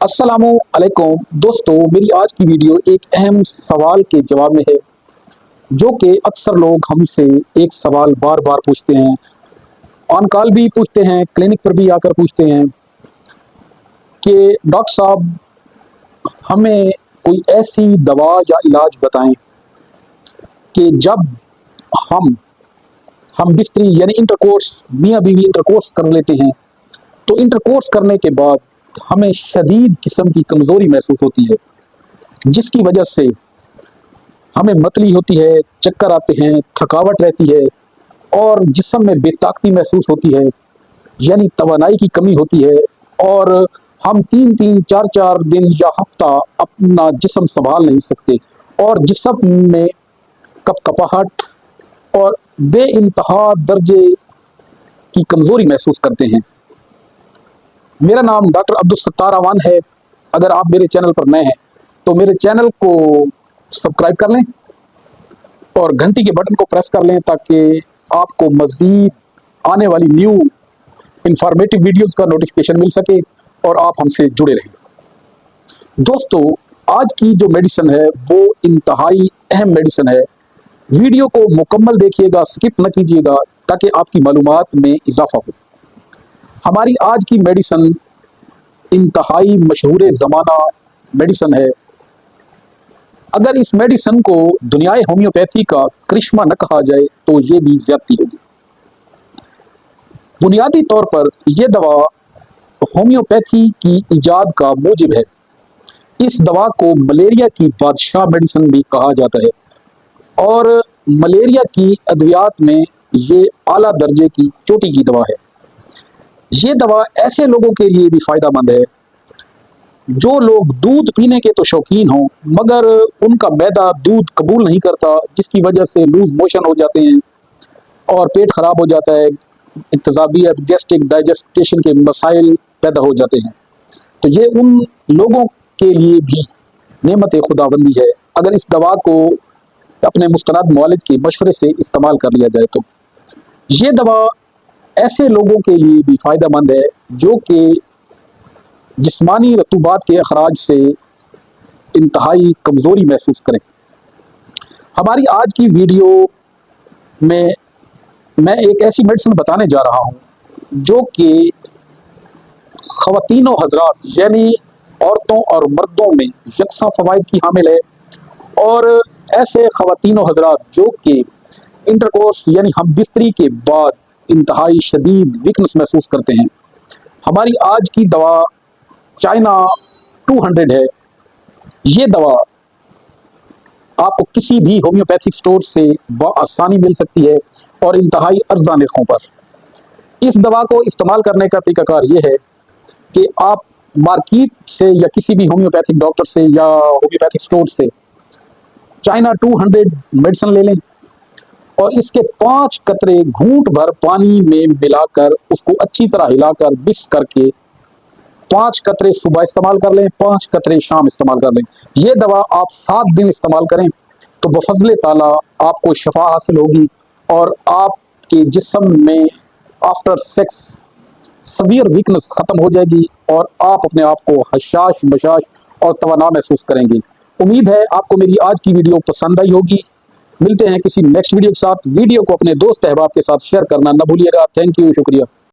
अस्सलामु अलैकुम दोस्तों, मेरी आज की वीडियो एक अहम सवाल के जवाब में है, जो कि अक्सर लोग हमसे एक सवाल बार बार पूछते हैं, ऑन कॉल भी पूछते हैं, क्लिनिक पर भी आकर पूछते हैं कि डॉक्टर साहब हमें कोई ऐसी दवा या इलाज बताएं कि जब हम बिस्तरी यानी इंटरकोर्स मियाँ बीवी इंटरकोर्स कर लेते हैं तो इंटरकोर्स करने के बाद हमें शदीद किस्म की कमज़ोरी महसूस होती है, जिसकी वजह से हमें मतली होती है, चक्कर आते हैं, थकावट रहती है और जिस्म में बेताकती महसूस होती है, यानी तवानाई की कमी होती है और हम 3-3, 4-4 दिन या हफ्ता अपना जिस्म संभाल नहीं सकते और जिस्म में कपकपाहट और बेइंतहा दर्जे की कमज़ोरी महसूस करते हैं। मेरा नाम डॉक्टर अब्दुल सत्तार अवान है। अगर आप मेरे चैनल पर नए हैं तो मेरे चैनल को सब्सक्राइब कर लें और घंटी के बटन को प्रेस कर लें ताकि आपको मज़ीद आने वाली न्यू इंफॉर्मेटिव वीडियोस का नोटिफिकेशन मिल सके और आप हमसे जुड़े रहें। दोस्तों, आज की जो मेडिसिन है वो इंतहाई अहम मेडिसिन है। वीडियो को मुकम्मल देखिएगा, स्किप न कीजिएगा ताकि आपकी मालूमात में इजाफा हो। हमारी आज की मेडिसिन इंतहाई मशहूर ज़माना मेडिसिन है। अगर इस मेडिसिन को दुनियाई होम्योपैथी का करिश्मा न कहा जाए तो ये भी ज्यादती होगी। बुनियादी तौर पर यह दवा होम्योपैथी की इजाद का मूजिब है। इस दवा को मलेरिया की बादशाह मेडिसिन भी कहा जाता है और मलेरिया की अद्वियात में ये आला दर्जे की चोटी की दवा है। ये दवा ऐसे लोगों के लिए भी फ़ायदेमंद है जो लोग दूध पीने के तो शौकीन हों मगर उनका मैदा दूध कबूल नहीं करता, जिसकी वजह से लूज मोशन हो जाते हैं और पेट ख़राब हो जाता है, इंतज़ाबियत, गैस्ट्रिक डाइजेस्टेशन के मसाइल पैदा हो जाते हैं। तो ये उन लोगों के लिए भी नेमत खुदाबंदी है अगर इस दवा को अपने मुस्तनद मुआलिज के मशवरे से इस्तेमाल कर लिया जाए। तो ये दवा ऐसे लोगों के लिए भी फ़ायदेमंद है जो कि जिस्मानी रतूबात के अखराज से इंतहाई कमज़ोरी महसूस करें। हमारी आज की वीडियो में मैं एक ऐसी मेडिसिन बताने जा रहा हूँ जो कि ख़वातीन व हज़रात यानी औरतों और मर्दों में यकसा फ़वाइद की हामिल है और ऐसे ख़वातीन व हज़रात जो कि इंटरकोर्स यानी हम बिस्तरी के बाद इंतहाई शदीद वीकनेस महसूस करते हैं। हमारी आज की दवा चाइना 200 है। ये दवा आपको किसी भी होम्योपैथिक स्टोर से बआसानी मिल सकती है और इंतहाई अर्जा नरखों पर। इस दवा को इस्तेमाल करने का तरीकाकार ये है कि आप मार्केट से या किसी भी होम्योपैथिक डॉक्टर से या होम्योपैथिक स्टोर से चाइना 200 मेडिसिन ले लें और इसके 5 कतरे घूंट भर पानी में मिलाकर उसको अच्छी तरह हिलाकर मिक्स करके 5 कतरे सुबह इस्तेमाल कर लें, 5 कतरे शाम इस्तेमाल कर लें। ये दवा आप 7 दिन इस्तेमाल करें तो बफज़ल ताला आपको शफा हासिल होगी और आपके जिस्म में आफ्टर सेक्स सवियर वीकनेस ख़त्म हो जाएगी और आप अपने आप को हशाश बशाश और तवाना महसूस करेंगे। उम्मीद है आपको मेरी आज की वीडियो पसंद आई होगी। मिलते हैं किसी नेक्स्ट वीडियो के साथ। वीडियो को अपने दोस्त अहबाब के साथ शेयर करना न भूलिएगा। थैंक यू, शुक्रिया।